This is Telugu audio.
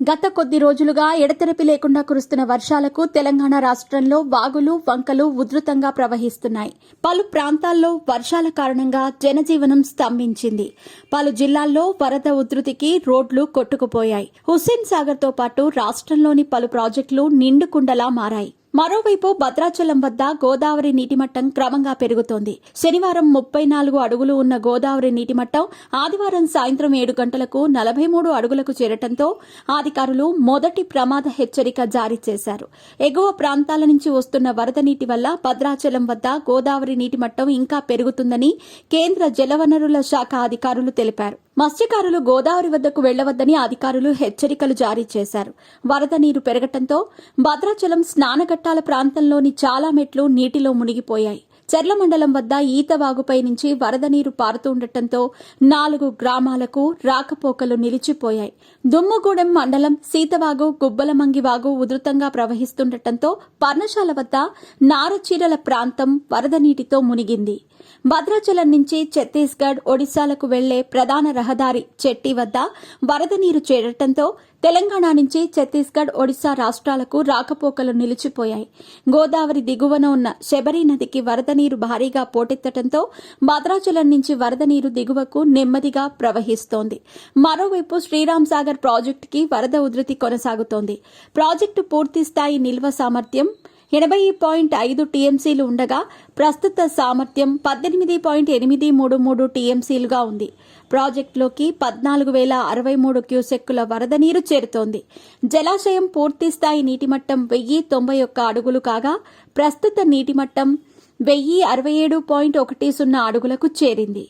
గత కొద్ది రోజులుగా ఎడతెరపి లేకుండా కురుస్తున్న వర్షాలకు తెలంగాణ రాష్ట్రంలో వాగులు, వంకలు ఉధృతంగా ప్రవహిస్తున్నాయి. పలు ప్రాంతాల్లో వర్షాల కారణంగా జనజీవనం స్తంభించింది. పలు జిల్లాల్లో వరద ఉధృతికి రోడ్లు కొట్టుకుపోయాయి. హుస్సేన్ సాగర్ తో పాటు రాష్ట్రంలోని పలు ప్రాజెక్టులు నిండుకుండలా మారాయి. మరోవైపు భద్రాచలం వద్ద గోదావరి నీటిమట్టం క్రమంగా పెరుగుతోంది. శనివారం 34 అడుగులు ఉన్న గోదావరి నీటిమట్టం ఆదివారం సాయంత్రం 7 గంటలకు 43 అడుగులకు చేరటంతో అధికారులు మొదటి ప్రమాద హెచ్చరిక జారీ చేశారు. ఎగువ ప్రాంతాల నుంచి వస్తున్న వరద నీటి వల్ల భద్రాచలం వద్ద గోదావరి నీటిమట్టం ఇంకా పెరుగుతుందని కేంద్ర జలవనరుల శాఖ అధికారులు తెలిపారు. మత్స్యకారులు గోదావరి వద్దకు వెళ్లవద్దని అధికారులు హెచ్చరికలు జారీ చేశారు. వరద నీరు పెరగటంతో భద్రాచలం స్నానఘట్టాల ప్రాంతంలోని చాలా మెట్లు నీటిలో మునిగిపోయాయి. చెర్ల మండలం వద్ద ఈతవాగుపై నుంచి వరద నీరు పారుతుండటంతో 4 గ్రామాలకు రాకపోకలు నిలిచిపోయాయి. దుమ్ముగూడెం మండలం సీతవాగు, గుబ్బలమంగివాగు ఉధృతంగా ప్రవహిస్తుండటంతో పర్ణశాల వద్ద నారచీరల ప్రాంతం వరద నీటితో మునిగింది. భద్రాచలం నుంచి ఛత్తీస్గఢ్, ఒడిశాలకు వెళ్లే ప్రధాన రహదారి చెట్టి వద్ద వరద నీరు చేరటంతో తెలంగాణ నుంచి ఛత్తీస్గఢ్, ఒడిశా రాష్ట్రాలకు రాకపోకలు నిలిచిపోయాయి. గోదావరి దిగువన ఉన్న శబరి నదికి వరద నీరు భారీగా పోటెత్తడంతో భద్రాచలం నుంచి వరద నీరు దిగువకు నెమ్మదిగా ప్రవహిస్తోంది. మరోవైపు శ్రీరామ్ సాగర్ ప్రాజెక్టుకి వరద ఉధృతి కొనసాగుతోంది. ప్రాజెక్టు పూర్తిస్థాయి నిల్వ సామర్థ్యం 80.5 టీఎంసీలు ఉండగా ప్రస్తుత సామర్థ్యం 18.833 టీఎంసీలుగా ఉంది. ప్రాజెక్టులోకి 14,063 క్యూసెక్కుల వరద నీరు చేరుతోంది. జలాశయం పూర్తిస్థాయి నీటిమట్టం 1091 అడుగులు కాగా ప్రస్తుత నీటిమట్టం 1067.10 అడుగులకు చేరింది.